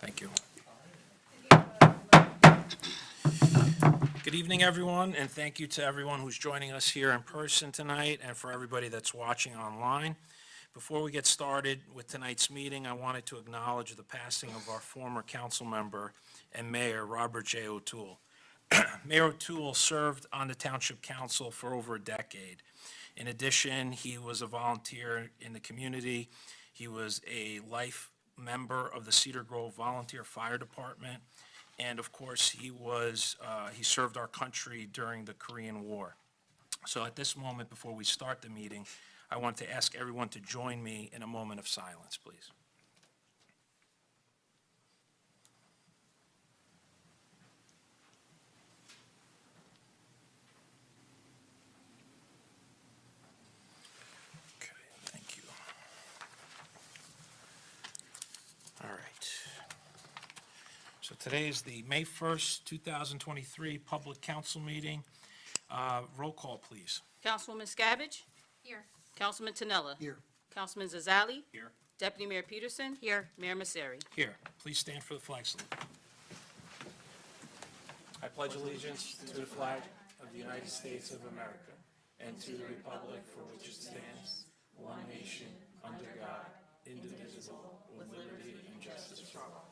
Thank you. Good evening, everyone, and thank you to everyone who's joining us here in person tonight and for everybody that's watching online. Before we get started with tonight's meeting, I wanted to acknowledge the passing of our former council member and mayor, Robert J. O'Toole. Mayor O'Toole served on the Township Council for over a decade. In addition, he was a volunteer in the community. He was a life member of the Cedar Grove Volunteer Fire Department. And of course, he served our country during the Korean War. So at this moment, before we start the meeting, I want to ask everyone to join me in a moment of silence, please. Okay, thank you. All right. So today is the May 1st, 2023 Public Council meeting. Roll call, please. Councilwoman Scabbage. Here. Councilman Tanella. Here. Councilman Zazali. Here. Deputy Mayor Peterson. Here. Mayor Masseri. Here, please stand for the flag salute. I pledge allegiance to the flag of the United States of America and to the republic for which it stands, one nation, under God, indivisible, with liberty and justice for all.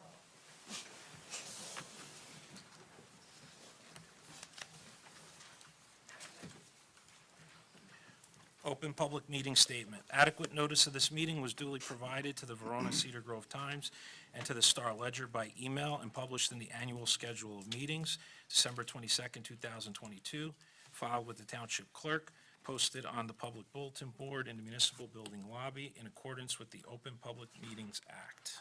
Open public meeting statement. Adequate notice of this meeting was duly provided to the Verona Cedar Grove Times and to the Star Ledger by email and published in the annual schedule of meetings, December 22nd, 2022, filed with the Township Clerk, posted on the Public Bulletin Board in the Municipal Building Lobby in accordance with the Open Public Meetings Act.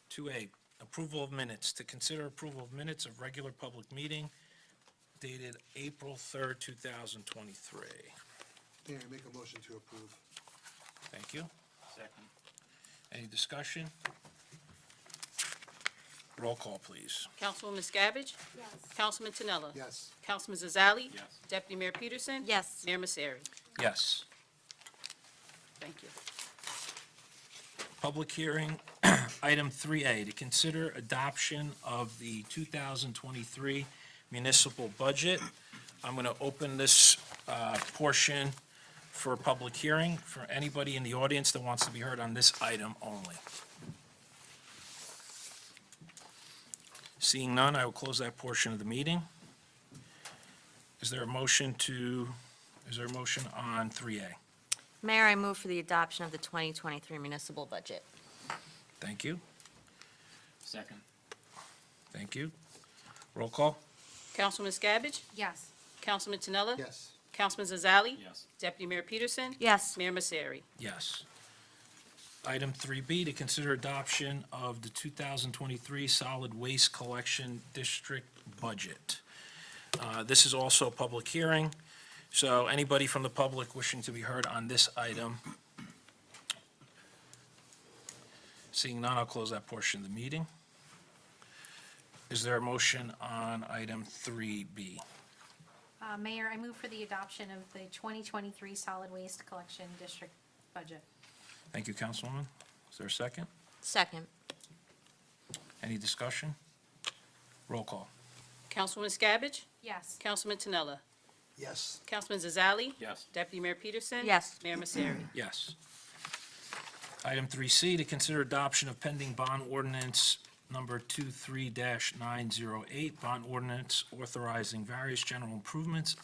2A, approval of minutes. To consider approval of minutes of regular public meeting dated April 3rd, 2023. Mayor, make a motion to approve. Thank you. Second. Any discussion? Roll call, please. Councilwoman Scabbage. Yes. Councilman Tanella. Yes. Councilman Zazali. Yes. Deputy Mayor Peterson. Yes. Mayor Masseri. Yes. Thank you. Public hearing, item 3A, to consider adoption of the 2023 municipal budget. I'm going to open this portion for a public hearing for anybody in the audience that wants to be heard on this item only. Seeing none, I will close that portion of the meeting. Is there a motion on 3A? Mayor, I move for the adoption of the 2023 municipal budget. Thank you. Second. Thank you. Roll call? Councilwoman Scabbage. Yes. Councilman Tanella. Yes. Councilman Zazali. Yes. Deputy Mayor Peterson. Yes. Mayor Masseri. Yes. Item 3B, to consider adoption of the 2023 Solid Waste Collection District Budget. This is also a public hearing, so anybody from the public wishing to be heard on this item. Seeing none, I'll close that portion of the meeting. Is there a motion on item 3B? Mayor, I move for the adoption of the 2023 Solid Waste Collection District Budget. Thank you, Councilwoman. Is there a second? Second. Any discussion? Roll call. Councilwoman Scabbage. Yes. Councilman Tanella. Yes. Councilman Zazali. Yes. Deputy Mayor Peterson. Yes. Mayor Masseri. Yes. Item 3C, to consider adoption of pending bond ordinance number 23-908, bond ordinance authorizing various general improvements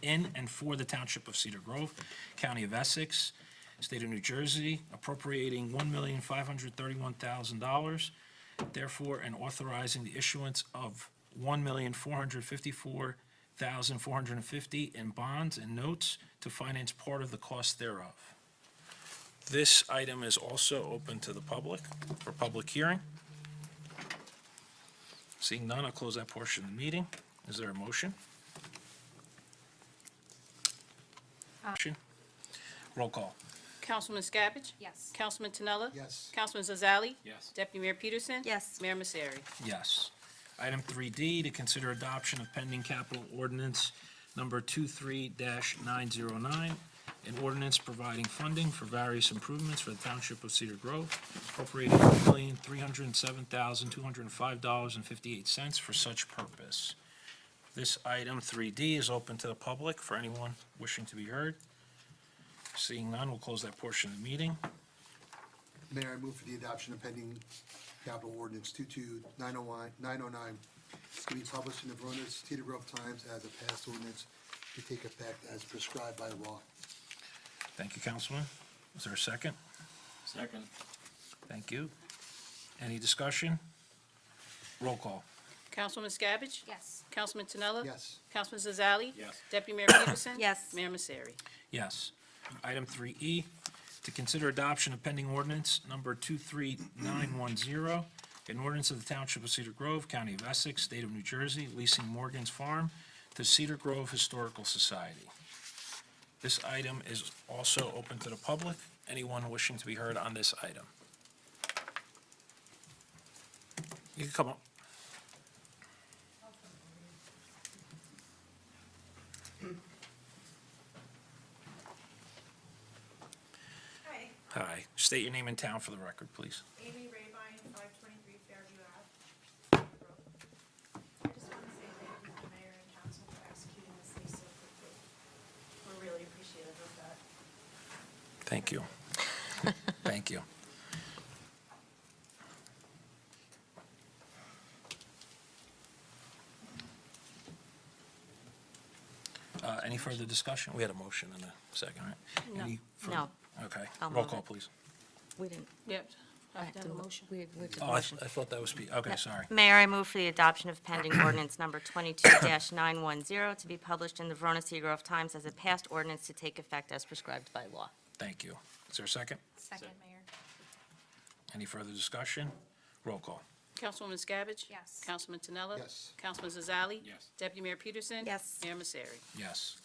in and for the Township of Cedar Grove, County of Essex, State of New Jersey, appropriating $1,531,000, therefore, and authorizing the issuance of $1,454,450 in bonds and notes to finance part of the cost thereof. This item is also open to the public for public hearing. Seeing none, I'll close that portion of the meeting. Is there a motion? Motion? Roll call. Councilwoman Scabbage. Yes. Councilman Tanella. Yes. Councilman Zazali. Yes. Deputy Mayor Peterson. Yes. Mayor Masseri. Yes. Item 3D, to consider adoption of pending capital ordinance number 23-909, An ordinance providing funding for various improvements for the Township of Cedar Grove, appropriating $1,307,205.58 for such purpose. This item, 3D, is open to the public for anyone wishing to be heard. Seeing none, we'll close that portion of the meeting. Mayor, I move for the adoption of pending capital ordinance 22909 to be published in the Verona Cedar Grove Times as a passed ordinance to take effect as prescribed by law. Thank you, Councilman. Is there a second? Second. Thank you. Any discussion? Roll call. Councilwoman Skabbage? Yes. Councilman Tinella? Yes. Councilman Zazali? Yes. Deputy Mayor Peterson? Yes. Mayor Misery? Yes. Item 3E, to consider adoption of pending ordinance number 23910, an ordinance of the Township of Cedar Grove, County of Essex, State of New Jersey, leasing Morgan's Farm to Cedar Grove Historical Society. This item is also open to the public. Anyone wishing to be heard on this item? You can come up. Hi, Hi. State your name and town for the record, please. Amy Rabine, 523 Fairview Ave. I just want to say thank you to the mayor and council for executing this lease so quickly. We're really appreciative of that. Thank you. Thank you. Any further discussion? We had a motion in a second, right? No. Any fur- No. Okay. I'll Roll move call, it. please. We didn't. Yep. I have to have a motion. We did Oh, I motion. thought that was, okay, sorry. Mayor, I move for the adoption of pending ordinance number 22-910 to be published in the Verona Cedar Grove Times as a passed ordinance to take effect as prescribed by law. Thank you. Is there a second? Second, Mayor. Any further discussion? Roll call. Councilwoman Skabbage? Yes. Councilman Tinella? Yes. Councilman Zazali? Yes. Deputy Mayor Peterson? Yes. Mayor Misery? Yes.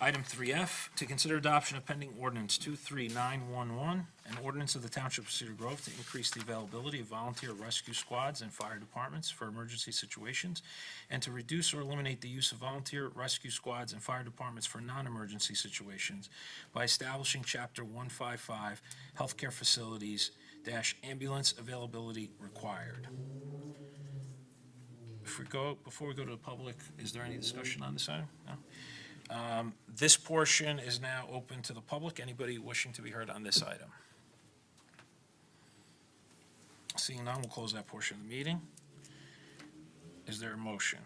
Item 3F, to consider adoption of pending ordinance 23911, an ordinance of the Township of Cedar Grove to increase the availability of volunteer rescue squads and fire departments for emergency situations, and to reduce or eliminate the use of volunteer rescue squads and fire departments for non-emergency situations by establishing Chapter 155, Healthcare Facilities - Ambulance Availability Required. Before we go to the public, is there any discussion on this item? No? This portion is now open to the public. Anybody wishing to be heard on this item? Seeing none, we'll close that portion of the meeting. Is there a motion?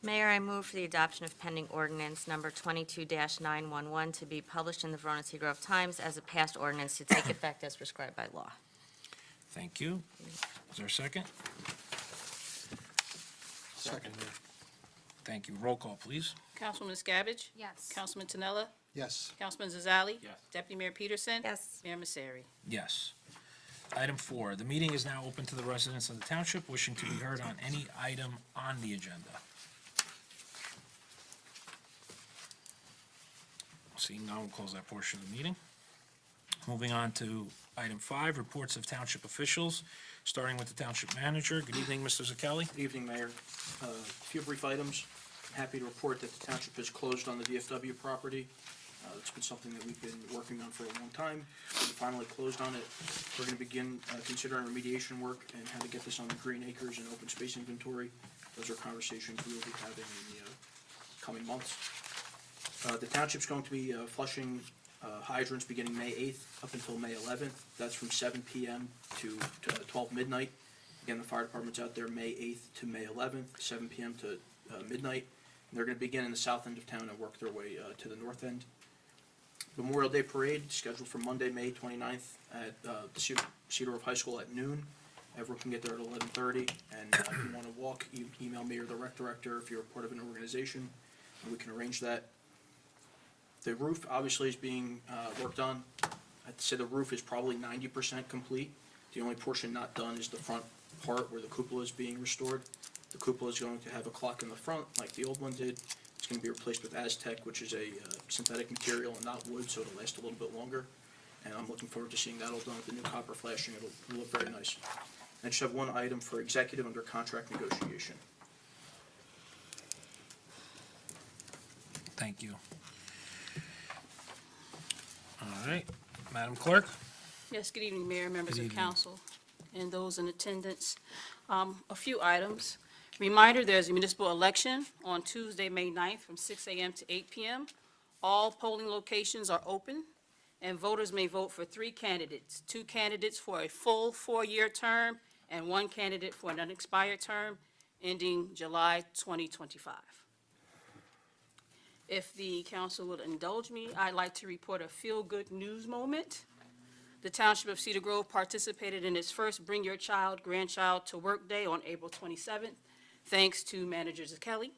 Mayor, I move for the adoption of pending ordinance number 22-911 to be published in the Verona Cedar Grove Times as a passed ordinance to take effect as prescribed by law. Thank you. Is there a second? Second, Mayor. Thank you. Roll call, please. Councilwoman Skabbage? Yes. Councilman Tinella? Yes. Councilman Zazali? Yes. Deputy Mayor Peterson? Yes. Mayor Misery? Yes. Item 4, the meeting is now open to the residents of the township wishing to be heard on any item on the agenda. Seeing none, we'll close that portion of the meeting. Moving on to item 5, reports of township officials, starting with the township manager. Good evening, Mr. Zakelli. Good evening, Mayor. A few brief items. I'm happy to report that the township has closed on the VFW property. It's been something that we've been working on for a long time. We finally closed on it. We're going to begin considering remediation work and how to get this on the green acres and open space inventory. Those are conversations we will be having in the coming months. The township's going to be flushing hydrants beginning May 8th up until May 11th. That's from 7 p.m. to 12 midnight. Again, the fire department's out there May 8th to May 11th, 7 p.m. to midnight. And they're going to begin in the south end of town and work their way to the north end. Memorial Day Parade scheduled for Monday, May 29th at the Cedar Grove High School at noon. Everyone can get there at 11:30. And if you want to walk, you email me or the rec director if you're a part of an organization, and we can arrange that. The roof obviously is being worked on. I'd say the roof is probably 90% complete. The only portion not done is the front part where the cupola is being restored. The cupola is going to have a clock in the front like the old one did. It's going to be replaced with Aztec, which is a synthetic material and not wood, so it'll last a little bit longer. And I'm looking forward to seeing that all done with the new copper flashing. It'll look very nice. I just have one item for executive under contract negotiation. Thank you. All right, Madam Clerk? Yes, good evening, Mayor, members Good of evening. council, and those in attendance. A few items. Reminder, there's a municipal election on Tuesday, May 9th, from 6 a.m. to 8 p.m. All polling locations are open, and voters may vote for 3 candidates, 2 candidates for a full 4-year term, and 1 candidate for an unexpired term, ending July 2025. If the council would indulge me, I'd like to report a feel-good news moment. The Township of Cedar Grove participated in its first Bring Your Child, Grandchild to Work Day on April 27th, thanks to Manager Kelly.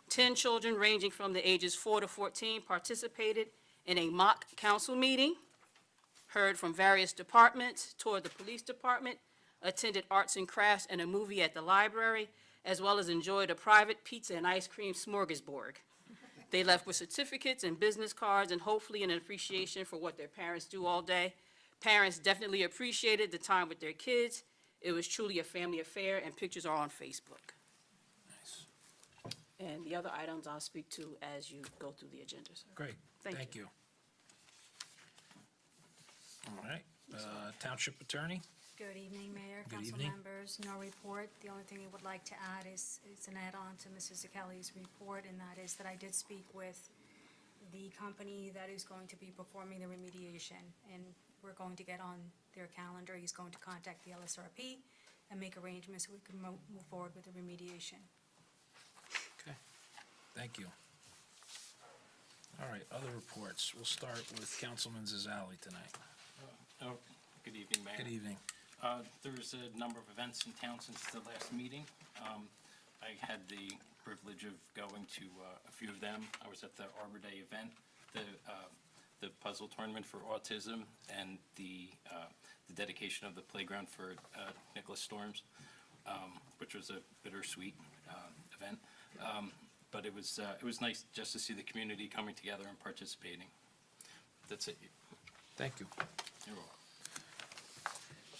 10 children ranging from the ages 4 to 14 participated in a mock council meeting, heard from various departments, toured the police department, attended arts and crafts and a movie at the library, as well as enjoyed a private pizza and ice cream smorgasbord. They left with certificates and business cards and hopefully an appreciation for what their parents do all day. Parents definitely appreciated the time with their kids. It was truly a family affair, and pictures are on Facebook. Nice. And the other items I'll speak to as you go through the agenda, sir. Great, Thank thank you. All right, Township Attorney? Good evening, Mayor, Good council evening. members. No report. The only thing I would like to add is it's an add-on to Mrs. Kelly's report, and that is that I did speak with the company that is going to be performing the remediation, and we're going to get on their calendar. He's going to contact the LSRP and make arrangements so we can move forward with the remediation. Okay, thank you. All right, other reports. We'll start with Councilman Zazali tonight. Oh, good evening, Mayor. Good evening. There's a number of events in town since the last meeting. I had the privilege of going to a few of them. I was at the Arbor Day event, the puzzle tournament for autism, and the dedication of the playground for Nicholas Storms, which was a bittersweet event. But it was nice just to see the community coming together and participating. That's it. Thank you. You're welcome.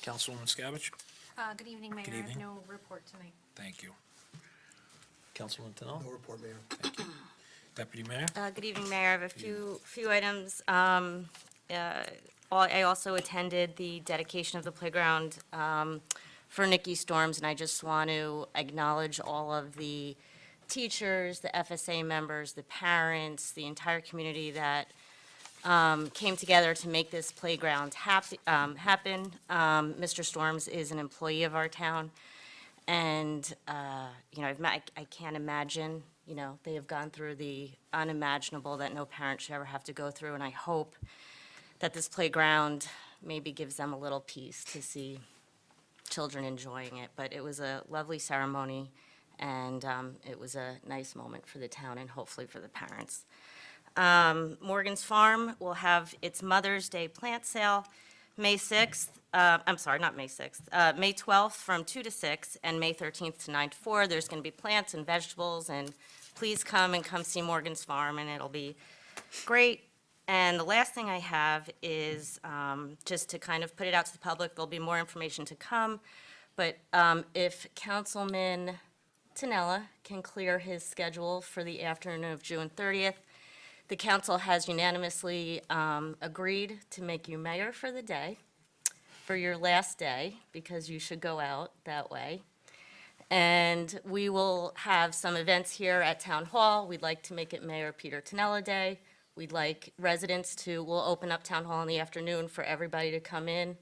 Councilwoman Scavich? Good evening, Mayor. Good I have evening. no report tonight. Thank you. Councilman Tanell? No report, Mayor. Deputy Mayor? Good evening, Mayor. I have a few items. I also attended the dedication of the playground for Nikki Storms, and I just want to acknowledge all of the teachers, the FSA members, the parents, the entire community that came together to make this playground happen. Mr. Storms is an employee of our town, and, I can't imagine, they have gone through the unimaginable that no parent should ever have to go through, and I hope that this playground maybe gives them a little peace to see children enjoying it. But it was a lovely ceremony, and it was a nice moment for the town and hopefully for the parents. Morgan's Farm will have its Mother's Day plant sale May 6th, May 12th from 2 to 6, and May 13th to 9 to 4. There's going to be plants and vegetables, and please come see Morgan's Farm, and it'll be great. And the last thing I have is just to kind of put it out to the public. There'll be more information to come, but if Councilman Tinella can clear his schedule for the afternoon of June 30th, the council has unanimously agreed to make you mayor for the day, for your last day, because you should go out that way. And we will have some events here at Town Hall. We'd like to make it Mayor Peter Tinella Day. We'd like residents we'll open up Town Hall in the afternoon for everybody to come in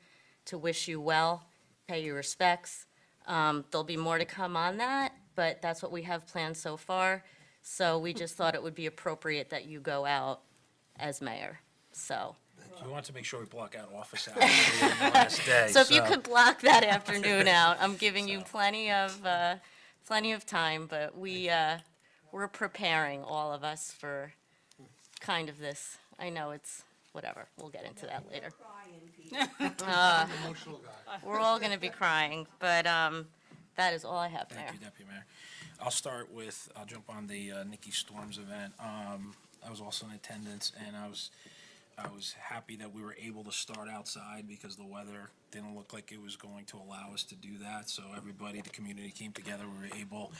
to wish you well, pay your respects. There'll be more to come on that, but that's what we have planned so far. So we just thought it would be appropriate that you go out as mayor, so. We want to make sure we block out office hours for you on the last day. So if you could block that afternoon out, I'm giving you plenty of time, but we're preparing, all of us, for kind of this. I know it's, whatever, we'll get into that later. Emotional guy. We're all gonna be crying, but that is all I have, Mayor. Thank you, Deputy Mayor. I'll jump on the Nikki Storms event. I was also in attendance, and I was happy that we were able to start outside because the weather didn't look like it was going to allow us to do that. So everybody, the community came together. We were able,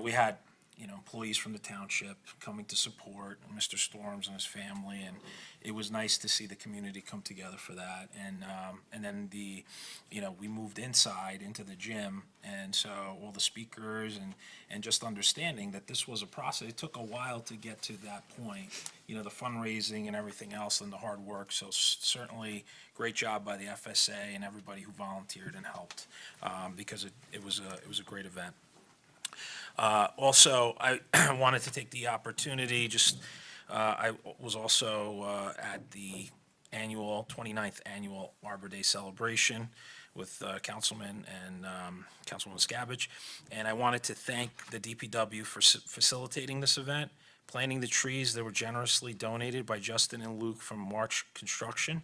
we had employees from the township coming to support Mr. Storms and his family, and it was nice to see the community come together for that. And then we moved inside into the gym, and so all the speakers and just understanding that this was a process. It took a while to get to that point, the fundraising and everything else and the hard work. So certainly great job by the FSA and everybody who volunteered and helped, because it was a great event. Also, I wanted to take the opportunity, I was also at the 29th Annual Arbor Day celebration with Councilman and Councilwoman Scabbage, and I wanted to thank the DPW for facilitating this event, planting the trees that were generously donated by Justin and Luke from March Construction.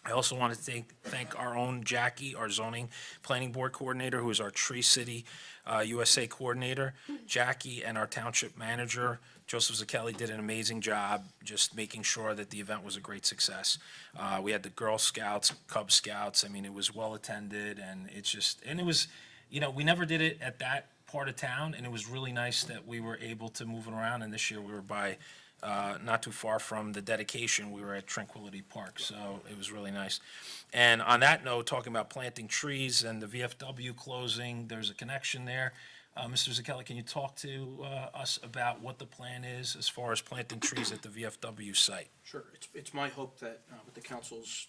I also want to thank our own Jackie, our zoning planning board coordinator, who is our Tree City USA coordinator. Jackie and our township manager, Joseph Zacchelli, did an amazing job just making sure that the event was a great success. We had the Girl Scouts, Cub Scouts. I mean, it was well attended, and it was, we never did it at that part of town, and it was really nice that we were able to move it around. And this year we were by not too far from the dedication. We were at Tranquility Park, so it was really nice. And on that note, talking about planting trees and the VFW closing, there's a connection there. Mr. Zacchelli, can you talk to us about what the plan is as far as planting trees at the VFW site? Sure. It's my hope that with the council's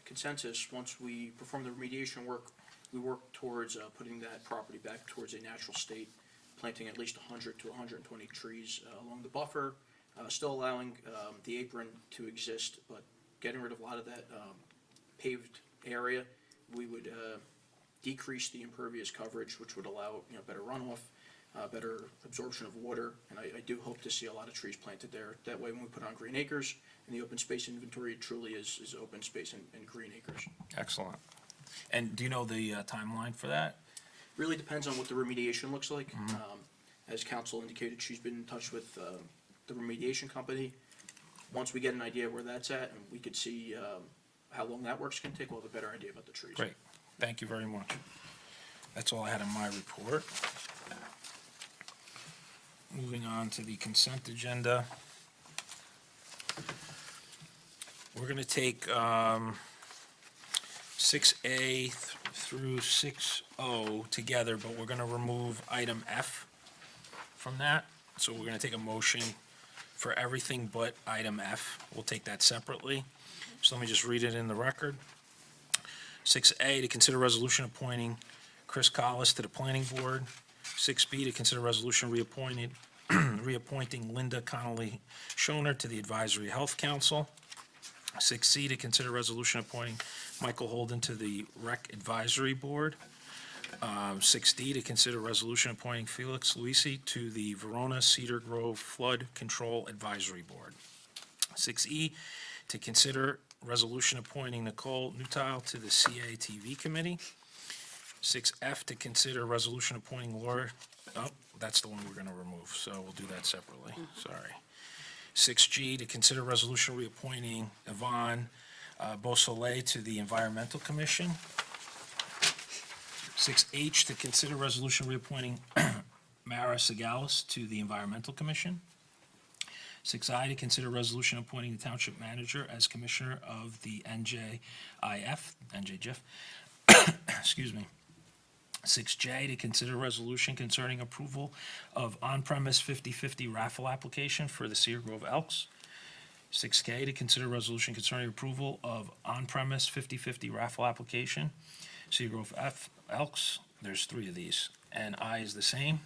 consensus, once we perform the remediation work, we work towards putting that property back towards a natural state, planting at least 100 to 120 trees along the buffer, still allowing the apron to exist, but getting rid of a lot of that paved area. We would decrease the impervious coverage, which would allow better runoff, better absorption of water, and I do hope to see a lot of trees planted there. That way, when we put on green acres in the open space inventory, it truly is open space and green acres. Excellent. And do you know the timeline for that? Really depends on what the remediation looks like. As council indicated, she's been in touch with the remediation company. Once we get an idea where that's at, and we could see how long that work's gonna take, we'll have a better idea about the trees. Great. Thank you very much. That's all I had in my report. Moving on to the consent agenda. We're going to take 6A through 6O together, but we're going to remove item F from that. So we're going to take a motion for everything but item F. We'll take that separately. So let me just read it in the record. 6A, to consider resolution appointing Chris Collis to the planning board. 6B, to consider resolution reappointing Linda Connolly Schoner to the Advisory Health Council. 6C, to consider resolution appointing Michael Holden to the Rec Advisory Board. 6D, to consider resolution appointing Felix Luisi to the Verona Cedar Grove Flood Control Advisory Board. 6E, to consider resolution appointing Nicole Nutile to the CATV Committee. 6F, to consider resolution appointing Laura, that's the one we're gonna remove, so we'll do that separately, sorry. 6G, to consider resolution reappointing Yvonne Beausoleil to the Environmental Commission. 6H, to consider resolution reappointing Mara Segalis to the Environmental Commission. 6I, to consider resolution appointing the Township Manager as Commissioner of the NJGIF, excuse me. 6J, to consider resolution concerning approval of on-premise 50/50 raffle application for the Cedar Grove Elks. 6K, to consider resolution concerning approval of on-premise 50/50 raffle application, Cedar Grove Elks. There's 3 of these, and I is the same.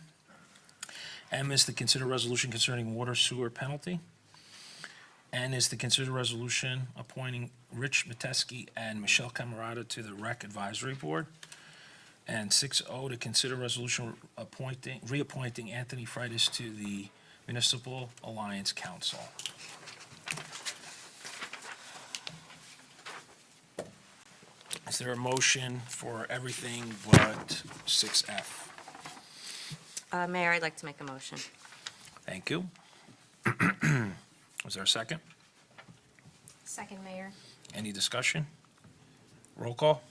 M is to consider resolution concerning water sewer penalty. N is to consider resolution appointing Rich Metesky and Michelle Camerata to the Rec Advisory Board. And 6O, to consider resolution reappointing Anthony Freitas to the Municipal Alliance Council. Is there a motion for everything but 6F? Mayor, I'd like to make a motion. Thank you. Was there a second? Second, Mayor. Any discussion? Roll call?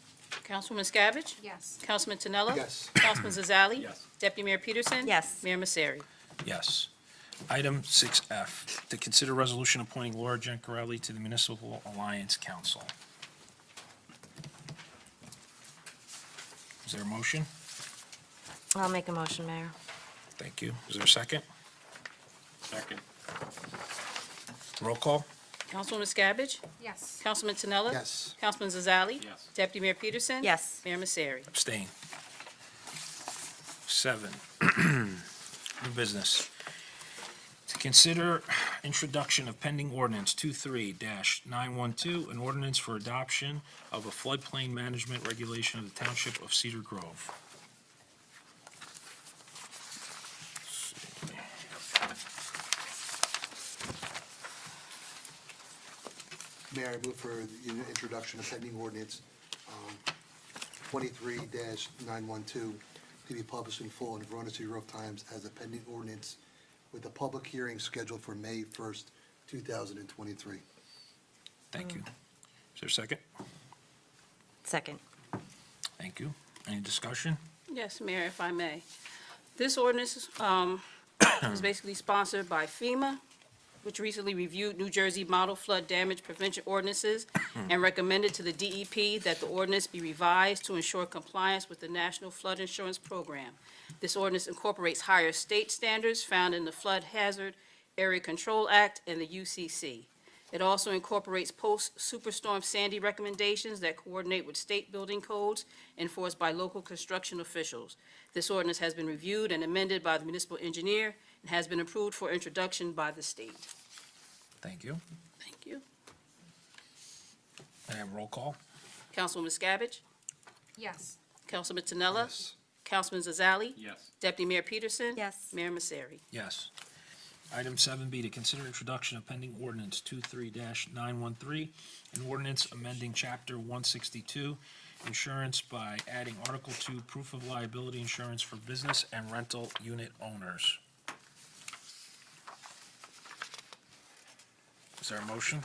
Councilwoman Scabbage? Yes. Councilman Tinello? Yes. Councilman Zazali? Yes. Deputy Mayor Peterson? Yes. Mayor Misery? Yes. Item 6F, to consider resolution appointing Laura Gencarelli to the Municipal Alliance Council. Is there a motion? I'll make a motion, Mayor. Thank you. Is there a second? Second. Roll call? Councilwoman Scabbage? Yes. Councilman Tinella? Yes. Councilman Zazali? Yes. Deputy Mayor Peterson? Yes. Mayor Misery? Abstain. 7, new business. To consider introduction of pending ordinance 23-912, an ordinance for adoption of a floodplain management regulation of the Township of Cedar Grove. Mayor, I move for the introduction of pending ordinance 23-912 to be published in full in the Verona City Grove Times as a pending ordinance with a public hearing scheduled for May 1st, 2023. Thank you. Is there a second? Second. Thank you. Any discussion? Yes, Mayor, if I may. This ordinance is basically sponsored by FEMA, which recently reviewed New Jersey model flood damage prevention ordinances and recommended to the DEP that the ordinance be revised to ensure compliance with the National Flood Insurance Program. This ordinance incorporates higher state standards found in the Flood Hazard Area Control Act and the UCC. It also incorporates post-Superstorm Sandy recommendations that coordinate with state building codes enforced by local construction officials. This ordinance has been reviewed and amended by the municipal engineer and has been approved for introduction by the state. Thank you. Thank you. I have roll call? Councilwoman Scabbage? Yes. Councilman Tinella? Yes. Councilman Zazali? Yes. Deputy Mayor Peterson? Yes. Mayor Misery? Yes. Item 7B, to consider introduction of pending ordinance 23-913, an ordinance amending Chapter 162, insurance by adding Article 2, proof of liability insurance for business and rental unit owners. Is there a motion?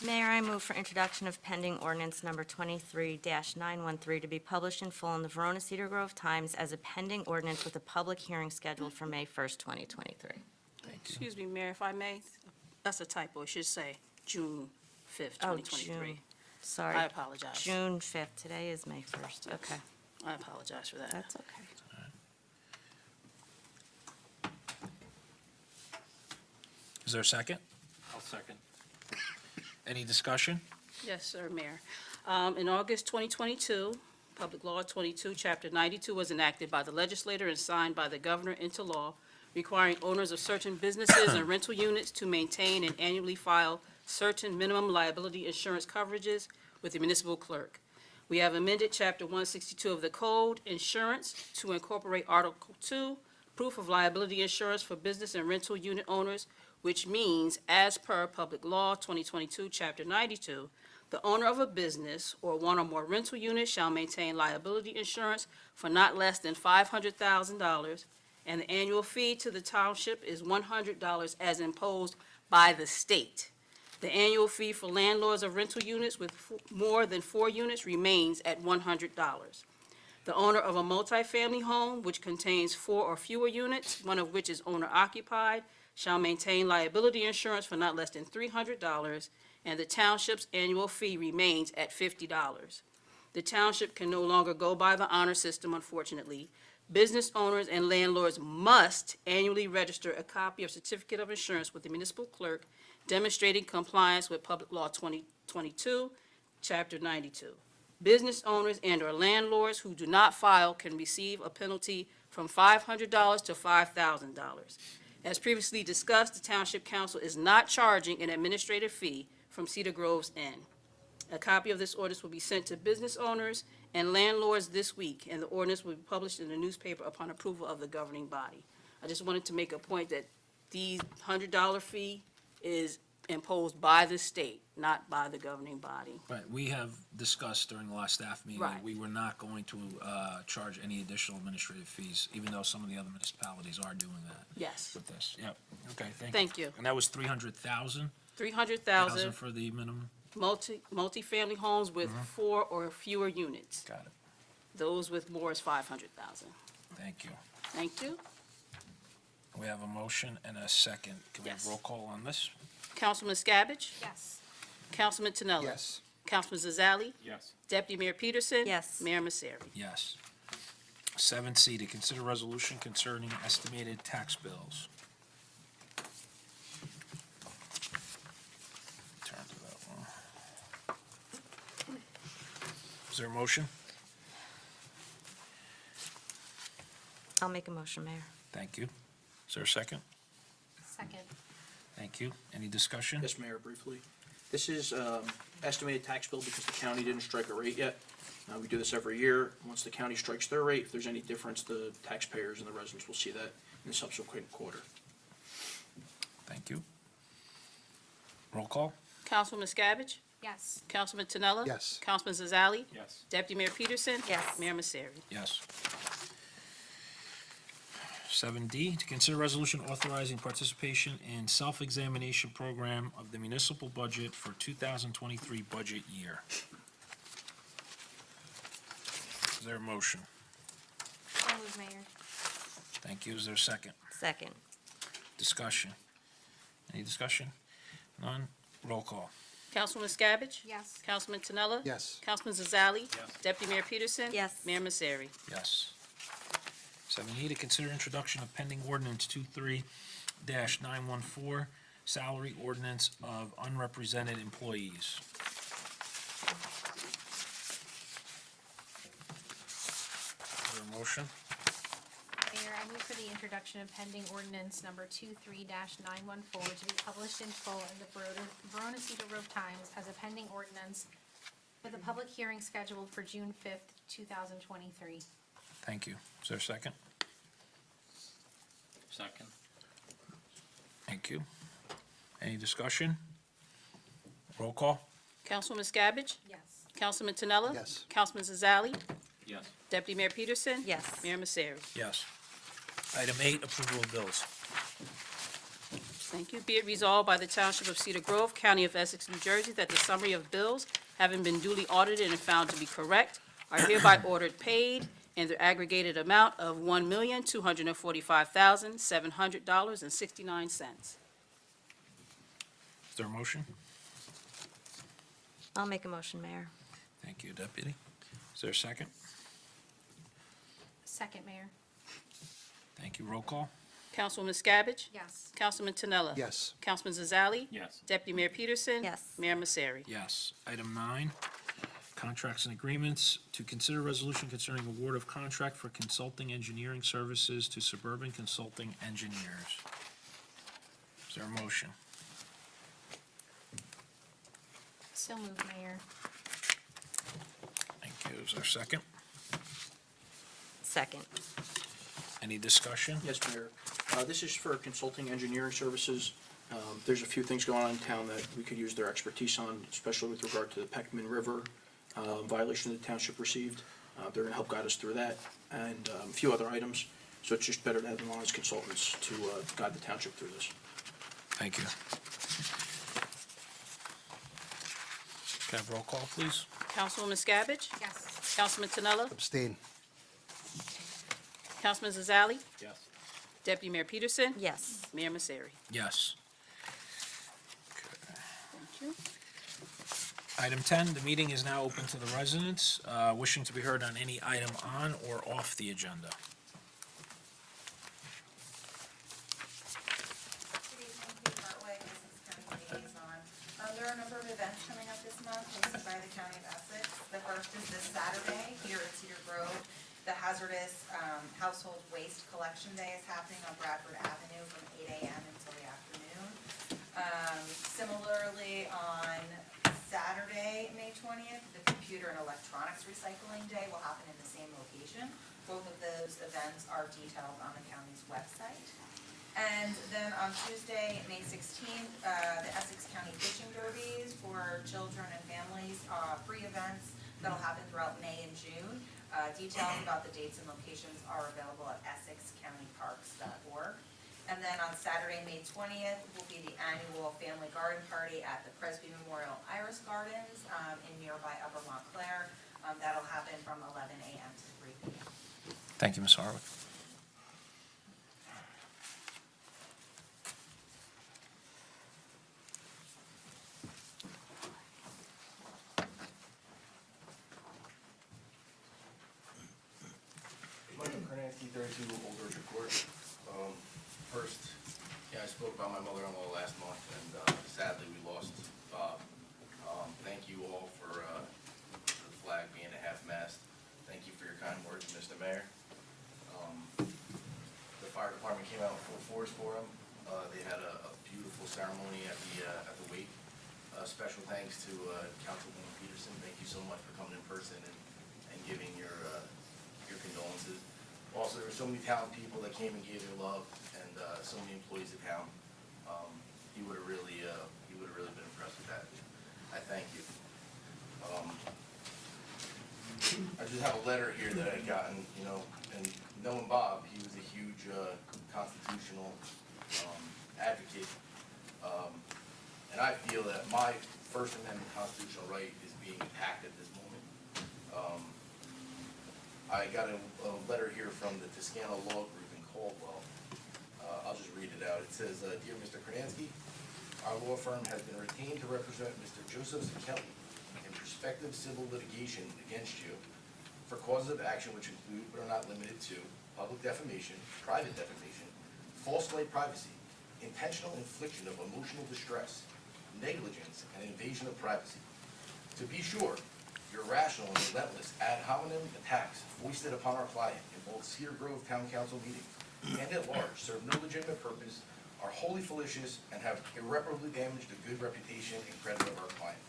Mayor, I move for introduction of pending ordinance number 23-913 to be published in full in the Verona Cedar Grove Times as a pending ordinance with a public hearing scheduled for May 1st, 2023. Thank you. Excuse me, Mayor, if I may, that's a typo. It should say June 5th, Oh, 2023. June. Sorry. I apologize. June 5th. Today is May 1st. Okay. I apologize for that. That's okay. Is there a second? I'll second. Any discussion? Yes, sir, Mayor. In August 2022, Public Law 22, Chapter 92 was enacted by the legislator and signed by the governor into law, requiring owners of certain businesses and rental units to maintain and annually file certain minimum liability insurance coverages with the municipal clerk. We have amended Chapter 162 of the Code, Insurance, to incorporate Article 2, Proof of Liability Insurance for Business and Rental Unit Owners, which means, as per Public Law 2022, Chapter 92, the owner of a business or one or more rental units shall maintain liability insurance for not less than $500,000, and the annual fee to the township is $100 as imposed by the state. The annual fee for landlords of rental units with more than 4 units remains at $100. The owner of a multifamily home which contains 4 or fewer units, one of which is owner-occupied, shall maintain liability insurance for not less than $300, and the township's annual fee remains at $50. The township can no longer go by the honor system, unfortunately. Business owners and landlords must annually register a copy of certificate of insurance with the municipal clerk demonstrating compliance with Public Law 2022, Chapter 92. Business owners and/or landlords who do not file can receive a penalty from $500 to $5,000. As previously discussed, the Township Council is not charging an administrative fee from Cedar Grove's end. A copy of this ordinance will be sent to business owners and landlords this week, and the ordinance will be published in the newspaper upon approval of the governing body. I just wanted to make a point that the $100 fee is imposed by the state, not by the governing body. Right, we have discussed during the last staff meeting, Right. we were not going to charge any additional administrative fees, even though some of the other municipalities are doing that Yes, with this. Yep, okay, thank you. thank you. And that was 300,000 $300,000 for the minimum? multifamily homes with 4 or fewer units. Got it, Those with more is $500,000. thank you. Thank you. We have a motion and a second. Can we have Yes. roll call on this? Councilman Scabbage? Yes. Councilman Tinella? Yes. Councilman Zazali? Yes. Deputy Mayor Peterson? Yes. Mayor Misery? Yes. 7C, to consider resolution concerning estimated tax bills. Turn to that one. Is there a motion? I'll make a motion, Mayor. Thank you. Is there a second? Second. Thank you. Any discussion? Yes, Mayor, briefly. This is estimated tax bill because the county didn't strike a rate yet. We do this every year. Once the county strikes their rate, if there's any difference, the taxpayers and the residents will see that in the subsequent quarter. Thank you. Roll call? Councilwoman Scabbage? Yes. Councilman Tinella? Yes. Councilman Zazali? Yes. Deputy Mayor Peterson? Yes. Mayor Misery? Yes. 7D, to consider resolution authorizing participation in self-examination program of the municipal budget for 2023 budget year. Is there a motion? So moved, Mayor. Thank you. Is there a second? Second. Discussion? Any discussion? None? Roll call. Councilwoman Scabbage? Yes. Councilman Tinella? Yes. Councilman Zazali? Yes. Deputy Mayor Peterson? Yes. Mayor Misery? Yes. 7E, to consider introduction of pending ordinance 23-914, salary ordinance of unrepresented employees. Is there a motion? Mayor, I move for the introduction of pending ordinance number 23-914 to be published in full in the Verona Cedar Grove Times as a pending ordinance with a public hearing scheduled for June 5th, 2023. Thank you. Is there a second? Second. Thank you. Any discussion? Roll call? Councilwoman Scabbage? Yes. Councilman Tinella? Yes. Councilman Zazali? Yes. Deputy Mayor Peterson? Yes. Mayor Misery? Yes. Item 8, approval of bills. Thank you. Be it resolved by the Township of Cedar Grove, County of Essex, New Jersey, that the summary of bills, having been duly audited and found to be correct, are hereby ordered paid in the aggregated amount of $1,245,700.69. Is there a motion? I'll make a motion, Mayor. Thank you, Deputy. Is there a second? Second, Mayor. Thank you. Roll call? Councilwoman Scabbage? Yes. Councilman Tinella? Yes. Councilman Zazali? Yes. Deputy Mayor Peterson? Yes. Mayor Misery? Yes. Item 9, contracts and agreements. To consider resolution concerning award of contract for consulting engineering services to Suburban Consulting Engineers. Is there a motion? So moved, Mayor. Thank you. Is there a second? Second. Any discussion? Yes, Mayor. This is for consulting engineering services. There's a few things going on in town that we could use their expertise on, especially with regard to the Peckman River violation the township received. They're going to help guide us through that and a few other items. So it's just better to have them on as consultants to guide the township through this. Thank you. Can I have roll call, please? Councilwoman Scabbage? Yes. Councilman Tinella? Abstain. Councilman Zazali? Yes. Deputy Mayor Peterson? Yes. Mayor Misery? Yes. Thank you. Item 10, the meeting is now open to the residents wishing to be heard on any item on or off the agenda. Good evening, Kate Hartwig, Essex County Liaison. There are a number of events coming up this month hosted by the County of Essex. The first is this Saturday here at Cedar Grove. The Hazardous Household Waste Collection Day is happening on Bradford Avenue from 8 a.m. until the afternoon. Similarly, on Saturday, May 20th, the Computer and Electronics Recycling Day will happen in the same location. Both of those events are detailed on the county's website. And then on Tuesday, May 16th, the Essex County Fishing Derbies for children and families, free events that'll happen throughout May and June. Details about the dates and locations are available at essexcountyparks.org. And then on Saturday, May 20th, will be the annual Family Garden Party at the Presby Memorial Iris Gardens in nearby Upper Montclair. That'll happen from 11 a.m. to 3 p.m. Thank you, Ms. Harwick. 32 Old Orchard Court. First, yeah, I spoke about my mother-in-law last month, and sadly, we lost Bob. Thank you all for the flag being a half-mast. Thank you for your kind words, Mr. Mayor. The fire department came out in full force for him. They had a beautiful ceremony at the wake. Special thanks to Councilwoman Peterson. Thank you so much for coming in person and giving your condolences. Also, there were so many talented people that came and gave their love, and so many employees of town. You would have really been impressed with that. I thank you. I just have a letter here that I'd gotten, and knowing Bob, he was a huge constitutional advocate. And I feel that my First Amendment constitutional right is being attacked at this moment. I got a letter here from the Toscano Law Group in Caldwell. I'll just read it out. It says, Dear Mr. Kransky, our law firm has been retained to represent Mr. Joseph Kelly in prospective civil litigation against you for causes of action which include but are not limited to public defamation, private defamation, false light privacy, intentional infliction of emotional distress, negligence, and invasion of privacy. To be sure, your rational and relentless ad hominem attacks foisted upon our client in both Cedar Grove Town Council meetings and at large serve no legitimate purpose, are wholly fallacious, and have irreparably damaged the good reputation and credit of our client.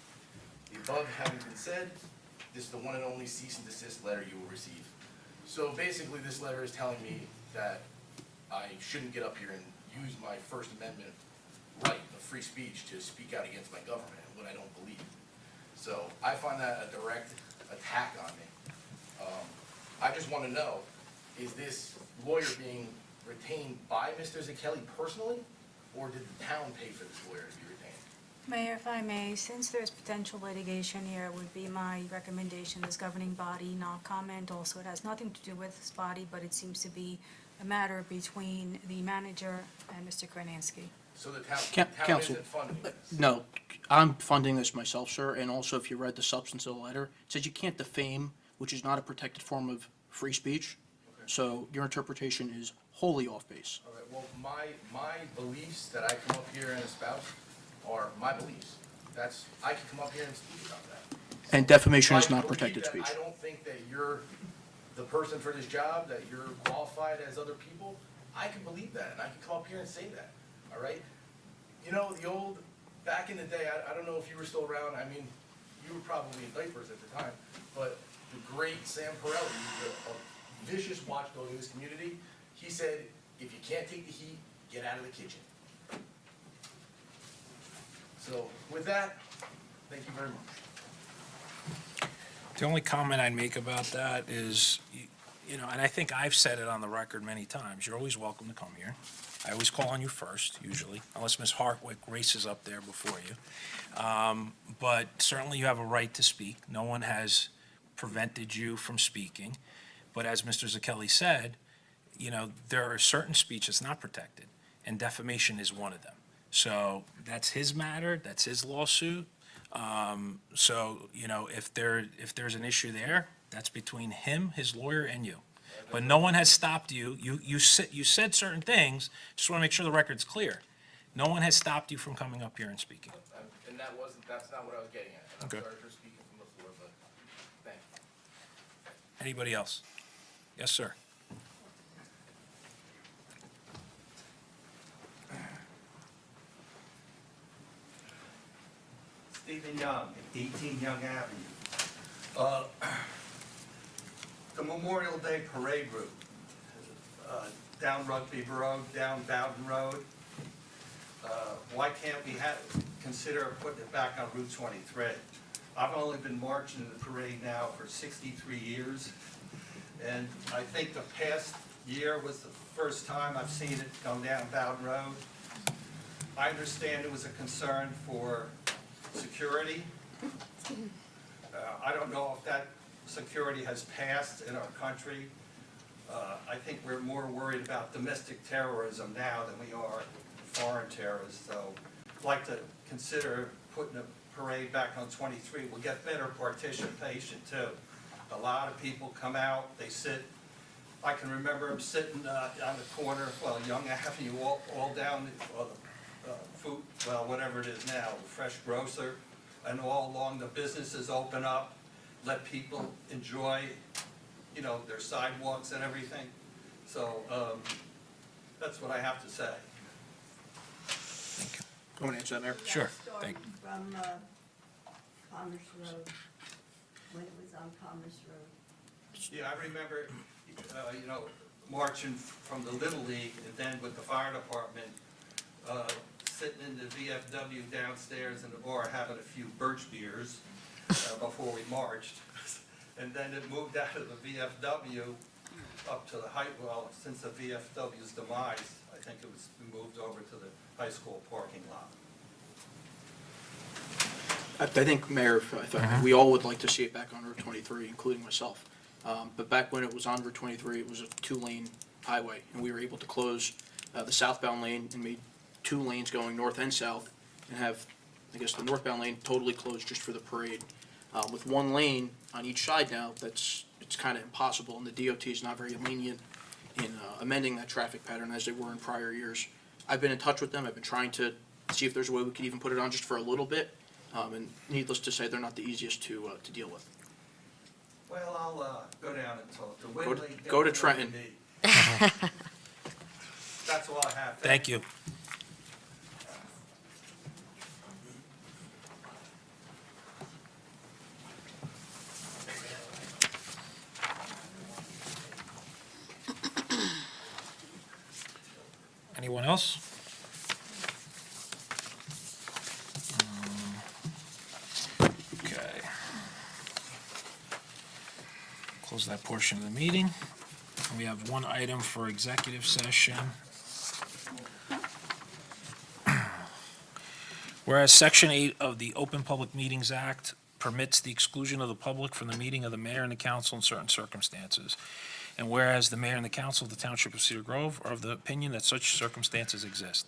The above having been said, this is the one and only cease and desist letter you will receive. So basically, this letter is telling me that I shouldn't get up here and use my First Amendment right of free speech to speak out against my government and what I don't believe. So I find that a direct attack on me. I just want to know, is this lawyer being retained by Mr. Zakelli personally, or did the town pay for this lawyer to be retained? Mayor, if I may, since there's potential litigation here, it would be my recommendation as governing body not comment. Also, it has nothing to do with this body, but it seems to be a matter between the manager and Mr. Kornansky. So the town Counsel, isn't funding this? No, I'm funding this myself, sir, and also if you read the substance of the letter, it says you can't defame, which is not a protected form of free speech. Okay. So your interpretation is wholly off base. All right, well, my beliefs that I come up here and espouse are my beliefs. I can come up here and speak about that. And defamation is I not believe protected that speech. I don't think that you're the person for this job, that you're qualified as other people. I can believe that, and I can come up here and say that, all right? Back in the day, I don't know if you were still around, I mean, you were probably in diapers at the time, but the great Sam Perelli, a vicious watchdog in this community, he said, if you can't take the heat, get out of the kitchen. So with that, thank you very much. The only comment I'd make about that is, and I think I've said it on the record many times, you're always welcome to come here. I always call on you first, usually, unless Ms. Hartwick races up there before you. But certainly you have a right to speak. No one has prevented you from speaking. But as Mr. Zakelli said, there are certain speech that's not protected, and defamation is one of them. So that's his matter, that's his lawsuit. If there's an issue there, that's between him, his lawyer, and you. But no one has stopped you. You said certain things, just want to make sure the record's clear. No one has stopped you from coming up here and speaking. And that's not what I was getting at. And Okay. I'm sorry for speaking from the floor, but thank you. Anybody else? Yes, sir. Stephen Young, 18 Young Avenue. The Memorial Day Parade route, down Rugby Road, down Bowden Road. Why can't we consider putting it back on Route 23? I've only been marching in the parade now for 63 years, and I think the past year was the first time I've seen it go down Bowden Road. I understand it was a concern for security. I don't know if that security has passed in our country. I think we're more worried about domestic terrorism now than we are foreign terrorists. So I'd like to consider putting a parade back on 23. We'll get better participation too. A lot of people come out, they sit I can remember them sitting on the corner, well, Young Avenue, all down, food, well, whatever it is now, the Fresh Grocer, and all along the businesses open up, let people enjoy, their sidewalks and everything. So, that's what I have to say. You want to answer that, Mayor? Sure. Starting Thank- from Commerce Road, when it was on Commerce Road. Yeah, I remember, marching from the Little League and then with the fire department, sitting in the VFW downstairs in the bar having a few birch beers before we marched. And then it moved out of the VFW up to the well, since the VFW's demise, I think it was moved over to the high school parking lot. I think, Mayor, we all would like to see it back on Route 23, including myself. But back when it was on Route 23, it was a two-lane highway, and we were able to close the southbound lane and made 2 lanes going north and south, and have, I guess, the northbound lane totally closed just for the parade. With 1 lane on each side now, it's kind of impossible, and the DOT is not very lenient in amending that traffic pattern as they were in prior years. I've been in touch with them. I've been trying to see if there's a way we could even put it on just for a little bit. And needless to say, they're not the easiest to deal with. Well, I'll go down and talk to Go Whitley. to- go to Trenton. That's all I have. Thank you. Anyone else? Okay. Close that portion of the meeting. We have one item for executive session. Whereas Section 8 of the Open Public Meetings Act permits the exclusion of the public from the meeting of the mayor and the council in certain circumstances. And whereas the mayor and the council of the Township of Cedar Grove are of the opinion that such circumstances exist.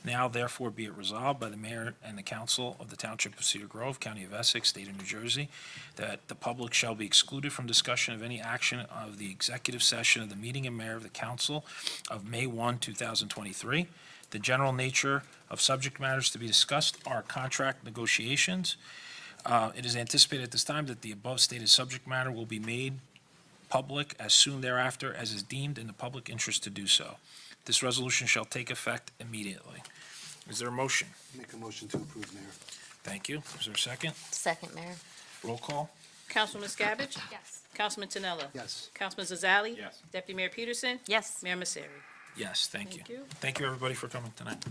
Now therefore be it resolved by the mayor and the council of the Township of Cedar Grove, County of Essex, State of New Jersey, that the public shall be excluded from discussion of any action of the executive session of the meeting and mayor of the council of May 1, 2023. The general nature of subject matters to be discussed are contract negotiations. It is anticipated at this time that the above stated subject matter will be made public as soon thereafter as is deemed in the public interest to do so. This resolution shall take effect immediately. Is there a motion? Make a motion to approve, Mayor. Thank you. Is there a second? Second, Mayor. Roll call? Councilman Miscavige? Yes. Councilman Tinella? Yes. Councilman Zazali? Yes. Deputy Mayor Peterson? Yes. Mayor Misery? Yes, thank you. Thank you. Thank you, everybody, for coming tonight.